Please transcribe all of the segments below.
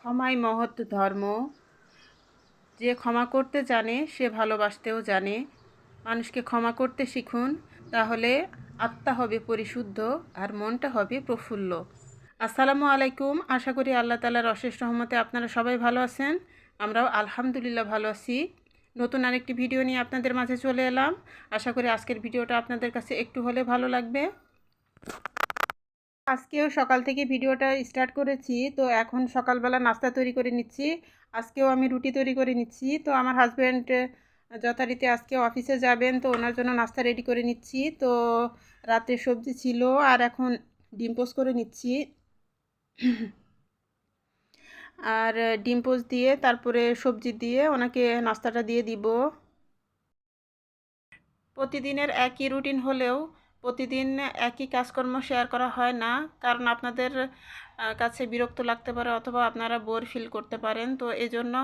ক্ষমাই মহৎ ধর্ম। যে ক্ষমা করতে জানে সে ভালোবাসতেও জানে। মানুষকে ক্ষমা করতে শিখুন, তাহলে আত্মা হবে পরিশুদ্ধ আর মনটা হবে প্রফুল্ল। আসসালামু আলাইকুম। আশা করি আল্লাহ তাআলার অশেষ রহমতে আপনারা সবাই ভালো আছেন। আমরাও আলহামদুলিল্লাহ ভালো আছি। নতুন আরেকটি ভিডিও নিয়ে আপনাদের মাঝে চলে এলাম। আশা করি আজকের ভিডিওটা আপনাদের কাছে একটু হলে ভালো লাগবে। আজকেও সকাল থেকে ভিডিওটা স্টার্ট করেছি, তো এখন সকালবেলা নাস্তা তৈরি করে নিচ্ছি। আজকেও আমি রুটি তৈরি করে নিচ্ছি। তো আমার হাজব্যান্ড যথারীতি আজকে অফিসে যাবেন, তো ওনার জন্য নাস্তা রেডি করে নিচ্ছি। তো রাতে সবজি ছিল, আর এখন ডিম পোস্ট করে নিচ্ছি। আর ডিম পোস্ট দিয়ে তারপরে সবজি দিয়ে ওনাকে নাস্তাটা দিয়ে দিব। প্রতিদিনের একই রুটিন হলেও প্রতিদিন একই কাজকর্ম শেয়ার করা হয় না, কারণ আপনাদের কাছে বিরক্ত লাগতে পারে অথবা আপনারা বোর ফিল করতে পারেন। তো এই জন্য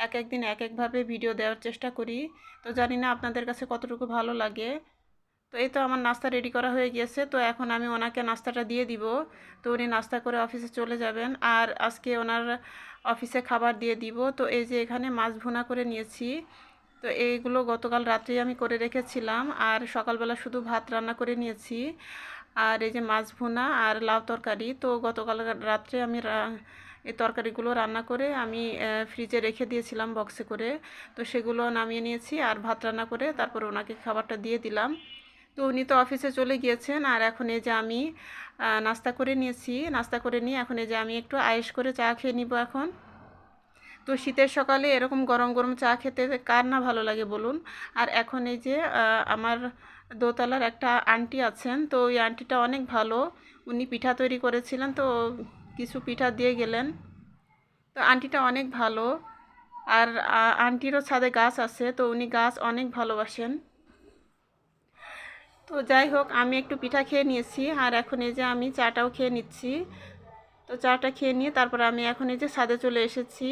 এক একদিন এক একভাবে ভিডিও দেওয়ার চেষ্টা করি। তো জানি না আপনাদের কাছে কতটুকু ভালো লাগে। তো এই তো আমার নাস্তা রেডি করা হয়ে গিয়েছে। তো এখন আমি ওনাকে নাস্তাটা দিয়ে দিব। তো উনি নাস্তা করে অফিসে চলে যাবেন, আর আজকে ওনার অফিসে খাবার দিয়ে দিব। তো এই যে এখানে মাছ ভুনা করে নিয়েছি। তো এইগুলো গতকাল রাত্রেই আমি করে রেখেছিলাম, আর সকালবেলা শুধু ভাত রান্না করে নিয়েছি। আর এই যে মাছ ভুনা আর লাউ তরকারি, তো গতকাল রাত্রে আমি এই তরকারিগুলো রান্না করে আমি ফ্রিজে রেখে দিয়েছিলাম বক্সে করে। তো সেগুলো নামিয়ে নিয়েছি, আর ভাত রান্না করে তারপর ওনাকে খাবারটা দিয়ে দিলাম। তো উনি তো অফিসে চলে গিয়েছেন, আর এখন এই যে আমি নাস্তা করে নিয়েছি। নাস্তা করে নিয়ে এখন এই যে আমি একটু আয়েশ করে চা খেয়ে নিব এখন। তো শীতের সকালে এরকম গরম গরম চা খেতে কার না ভালো লাগে বলুন। আর এখন এই যে আমার দোতলার একটা আন্টি আছেন, তো ওই আন্টিটা অনেক ভালো। উনি পিঠা তৈরি করেছিলেন, তো কিছু পিঠা দিয়ে গেলেন। তো আন্টিটা অনেক ভালো। আর আন্টিরও ছাদে গাছ আছে, তো উনি গাছ অনেক ভালোবাসেন। তো যাই হোক, আমি একটু পিঠা খেয়ে নিয়েছি, আর এখন এই যে আমি চাটাও খেয়ে নিচ্ছি। তো চাটা খেয়ে নিয়ে তারপর আমি এখন এই যে ছাদে চলে এসেছি।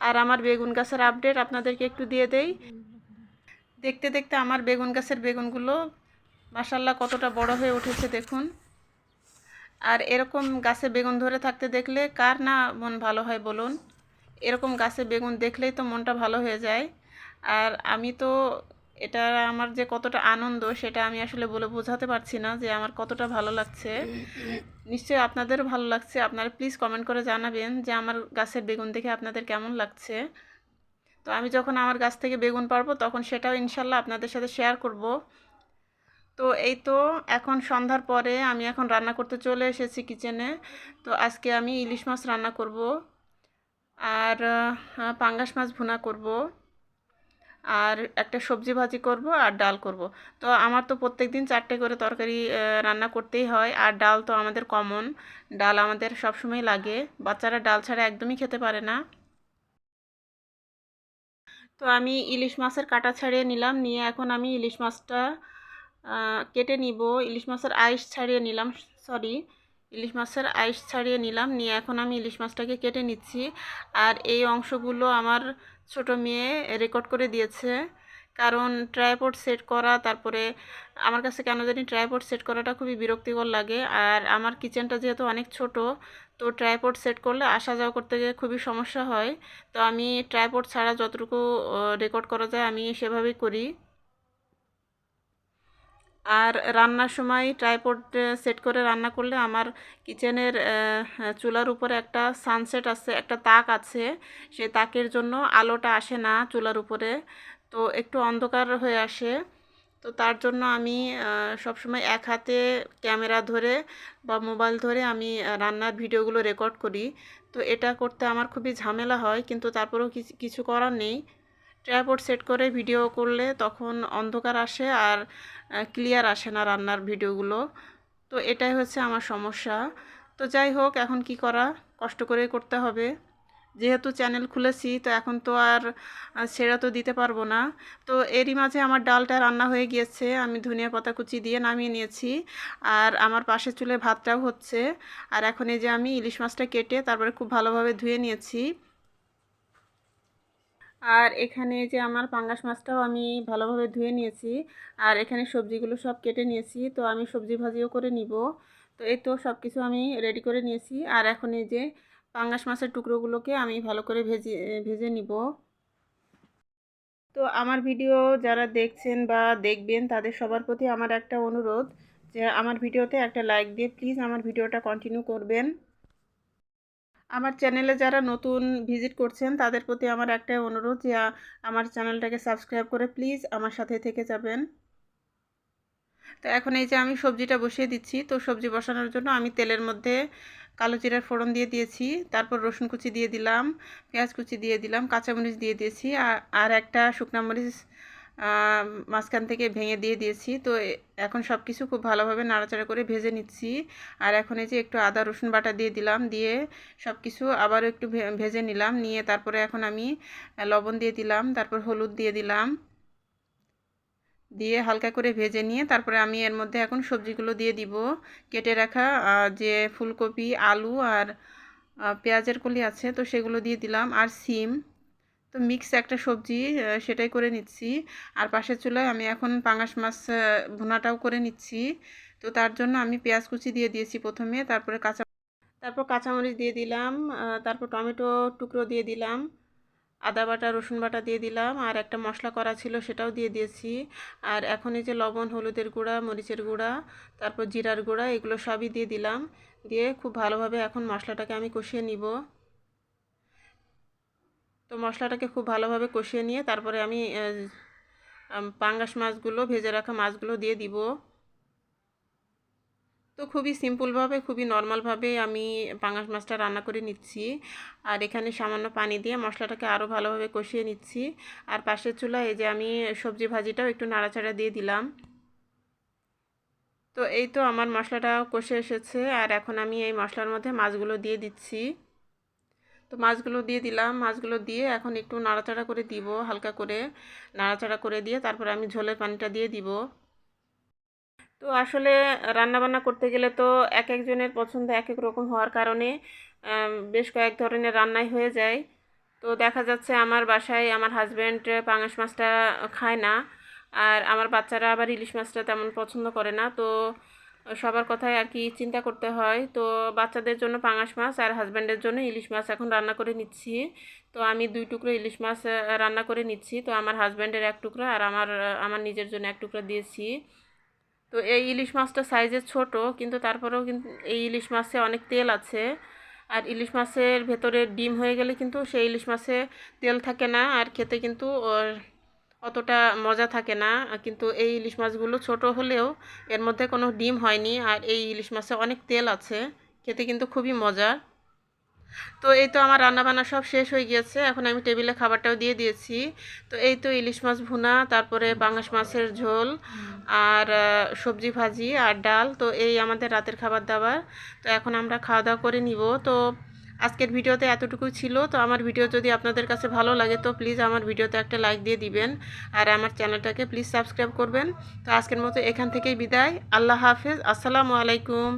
আর আমার বেগুন গাছের আপডেট আপনাদেরকে একটু দিয়ে দেই। দেখতে দেখতে আমার বেগুন গাছের বেগুনগুলো মাশাল্লাহ কতটা বড় হয়ে উঠেছে দেখুন। আর এরকম গাছে বেগুন ধরে থাকতে দেখলে কার না মন ভালো হয় বলুন। এরকম গাছে বেগুন দেখলেই তো মনটা ভালো হয়ে যায়। আর আমি তো এটা আমার যে কতটা আনন্দ সেটা আমি আসলে বলে বোঝাতে পারছি না যে আমার কতটা ভালো লাগছে। নিশ্চয়ই আপনাদেরও ভালো লাগছে। আপনারা প্লিজ কমেন্ট করে জানাবেন যে আমার গাছের বেগুন দেখে আপনাদের কেমন লাগছে। তো আমি যখন আমার গাছ থেকে বেগুন পারবো তখন সেটাও ইনশাল্লাহ আপনাদের সাথে শেয়ার করব। তো এই তো এখন সন্ধ্যার পরে আমি এখন রান্না করতে চলে এসেছি কিচেনে। তো আজকে আমি ইলিশ মাছ রান্না করব, আর পাঙ্গাস মাছ ভুনা করব, আর একটা সবজি ভাজি করব, আর ডাল করব। তো আমার তো প্রত্যেক দিন 4টে করে তরকারি রান্না করতেই হয়, আর ডাল তো আমাদের কমন। ডাল আমাদের সবসময় লাগে। বাচ্চারা ডাল ছাড়া একদমই খেতে পারে না। তো আমি ইলিশ মাছের কাটা ছাড়িয়ে নিলাম, নিয়ে এখন আমি ইলিশ মাছটা কেটে নিব। ইলিশ মাছের আইস ছাড়িয়ে নিলাম, সরি, ইলিশ মাছের আইস ছাড়িয়ে নিলাম, নিয়ে এখন আমি ইলিশ মাছটাকে কেটে নিচ্ছি। আর এই অংশগুলো আমার ছোট মেয়ে রেকর্ড করে দিয়েছে, কারণ ট্রাইপড সেট করা, তারপরে আমার কাছে কেন জানি ট্রাইপড সেট করাটা খুবই বিরক্তিকর লাগে। আর আমার কিচেনটা যেহেতু অনেক ছোট, তো ট্রাইপড সেট করলে আসা যাওয়া করতে গিয়ে খুবই সমস্যা হয়। তো আমি ট্রাইপড ছাড়া যতটুকু রেকর্ড করা যায় আমি সেভাবেই করি। আর রান্নার সময় ট্রাইপড সেট করে রান্না করলে আমার কিচেনের চুলার উপরে একটা সানসেট আছে, একটা তাক আছে। সেই তাকের জন্য আলোটা আসে না চুলার উপরে, তো একটু অন্ধকার হয়ে আসে। তো তার জন্য আমি সবসময় এক হাতে ক্যামেরা ধরে বা মোবাইল ধরে আমি রান্নার ভিডিওগুলো রেকর্ড করি। তো এটা করতে আমার খুবই ঝামেলা হয়, কিন্তু তারপরেও কিছু করার নেই। ট্রাইপড সেট করে ভিডিও করলে তখন অন্ধকার আসে আর ক্লিয়ার আসে না রান্নার ভিডিওগুলো। তো এটাই হচ্ছে আমার সমস্যা। তো যাই হোক, এখন কি করা, কষ্ট করে করতে হবে। যেহেতু চ্যানেল খুলেছি, তো এখন তো আর ছেড়ে তো দিতে পারবো না। তো এরই মাঝে আমার ডালটা রান্না হয়ে গিয়েছে, আমি ধনিয়া পাতা কুচি দিয়ে নামিয়ে নিয়েছি। আর আমার পাশে চুলে ভাতটাও হচ্ছে। আর এখন এই যে আমি ইলিশ মাছটা কেটে তারপরে খুব ভালোভাবে ধুয়ে নিয়েছি। আর এখানে যে আমার পাঙ্গাস মাছটাও আমি ভালোভাবে ধুয়ে নিয়েছি। আর এখানে সবজিগুলো সব কেটে নিয়েছি, তো আমি সবজি ভাজিও করে নিব। তো এই তো সব কিছু আমি রেডি করে নিয়েছি। আর এখন এই যে পাঙ্গাস মাছের টুকরোগুলোকে আমি ভালো করে ভেজে নিব। তো আমার ভিডিও যারা দেখছেন বা দেখবেন তাদের সবার প্রতি আমার একটা অনুরোধ যে আমার ভিডিওতে একটা লাইক দিয়ে প্লিজ আমার ভিডিওটা কন্টিনিউ করবেন। আমার চ্যানেলে যারা নতুন ভিজিট করছেন তাদের প্রতি আমার একটাই অনুরোধ যে আমার চ্যানেলটাকে সাবস্ক্রাইব করে প্লিজ আমার সাথে থেকে যাবেন। তো এখন এই যে আমি সবজিটা বসিয়ে দিচ্ছি। তো সবজি বসানোর জন্য আমি তেলের মধ্যে কালো জিরার ফোড়ন দিয়ে দিয়েছি, তারপর রসুন কুচি দিয়ে দিলাম, পেঁয়াজ কুচি দিয়ে দিলাম, কাঁচামরিচ দিয়ে দিয়েছি, আর একটা শুকনা মরিচ মাঝখান থেকে ভেঙে দিয়ে দিয়েছি। তো এখন সব কিছু খুব ভালোভাবে নাড়াচাড়া করে ভেজে নিচ্ছি। আর এখন এই যে একটু আদা রসুন বাটা দিয়ে দিলাম, দিয়ে সব কিছু আবারও একটু ভেজে নিলাম, নিয়ে তারপরে এখন আমি লবণ দিয়ে দিলাম, তারপর হলুদ দিয়ে দিলাম, দিয়ে হালকা করে ভেজে নিয়ে তারপরে আমি এর মধ্যে এখন সবজিগুলো দিয়ে দিব। কেটে রাখা যে ফুলকপি, আলু আর পেঁয়াজের কলি আছে তো সেগুলো দিয়ে দিলাম, আর সিম। তো মিক্স একটা সবজি সেটাই করে নিচ্ছি। আর পাশের চুলায় আমি এখন পাঙ্গাস মাছ ভুনাটাও করে নিচ্ছি। তো তার জন্য আমি পেঁয়াজ কুচি দিয়ে দিয়েছি প্রথমে, তারপর কাঁচামরিচ দিয়ে দিলাম, তারপর টমেটো টুকরো দিয়ে দিলাম, আদা বাটা রসুন বাটা দিয়ে দিলাম, আর একটা মশলা করা ছিল সেটাও দিয়ে দিয়েছি। আর এখন এই যে লবণ, হলুদের গুঁড়া, মরিচের গুঁড়া, তারপর জিরার গুঁড়া, এগুলো সবই দিয়ে দিলাম। দিয়ে খুব ভালোভাবে এখন মশলাটাকে আমি কষিয়ে নিব। তো মশলাটাকে খুব ভালোভাবে কষিয়ে নিয়ে তারপরে আমি পাঙ্গাস মাছগুলো, ভেজে রাখা মাছগুলো দিয়ে দিব। তো খুবই সিম্পলভাবে, খুবই নর্মালভাবে আমি পাঙ্গাস মাছটা রান্না করে নিচ্ছি। আর এখানে সামান্য পানি দিয়ে মশলাটাকে আরও ভালোভাবে কষিয়ে নিচ্ছি। আর পাশের চুলায় এই যে আমি সবজি ভাজিটাও একটু নাড়াচাড়া দিয়ে দিলাম। তো এই তো আমার মশলাটা কষে এসেছে, আর এখন আমি এই মশলার মধ্যে মাছগুলো দিয়ে দিচ্ছি। তো মাছগুলো দিয়ে দিলাম, মাছগুলো দিয়ে এখন একটু নাড়াচাড়া করে দিব, হালকা করে নাড়াচাড়া করে দিয়ে তারপরে আমি ঝোলের পানিটা দিয়ে দিব। তো আসলে রান্নাবান্না করতে গেলে তো এক একজনের পছন্দ এক এক রকম হওয়ার কারণে বেশ কয়েক ধরনের রান্নাই হয়ে যায়। তো দেখা যাচ্ছে আমার বাসায় আমার হাজব্যান্ড পাঙাশ মাছটা খায় না, আর আমার বাচ্চারা আবার ইলিশ মাছটা তেমন পছন্দ করে না। তো সবার কথাই আর কি চিন্তা করতে হয়। তো বাচ্চাদের জন্য পাঙাশ মাছ আর হাজব্যান্ডের জন্য ইলিশ মাছ এখন রান্না করে নিচ্ছি। তো আমি 2 টুকরো ইলিশ মাছ রান্না করে নিচ্ছি। তো আমার হাজব্যান্ডের 1 টুকরা আর আমার নিজের জন্য 1 টুকরা দিয়েছি। তো এই ইলিশ মাছটা সাইজে ছোট, কিন্তু তারপরেও কিন্তু এই ইলিশ মাছে অনেক তেল আছে। আর ইলিশ মাছের ভেতরে ডিম হয়ে গেলে কিন্তু সেই ইলিশ মাছে তেল থাকে না, আর খেতে কিন্তু অতটা মজা থাকে না। কিন্তু এই ইলিশ মাছগুলো ছোট হলেও এর মধ্যে কোনো ডিম হয়নি, আর এই ইলিশ মাছে অনেক তেল আছে, খেতে কিন্তু খুবই মজার। তো এই তো আমার রান্নাবান্না সব শেষ হয়ে গিয়েছে, এখন আমি টেবিলে খাবারটাও দিয়ে দিয়েছি। তো এই তো ইলিশ মাছ ভুনা, তারপরে পাঙাশ মাছের ঝোল, আর সবজি ভাজি আর ডাল। তো এই আমাদের রাতের খাবার দাবার। তো এখন আমরা খাওয়া দাওয়া করে নিব। তো আজকের ভিডিওতে এতটুকুই ছিল। তো আমার ভিডিও যদি আপনাদের কাছে ভালো লাগে তো প্লিজ আমার ভিডিওতে একটা লাইক দিয়ে দিবেন, আর আমার চ্যানেলটাকে প্লিজ সাবস্ক্রাইব করবেন। তো আজকের মতো এখান থেকেই বিদায়। আল্লাহ হাফেজ, আসসালামু আলাইকুম।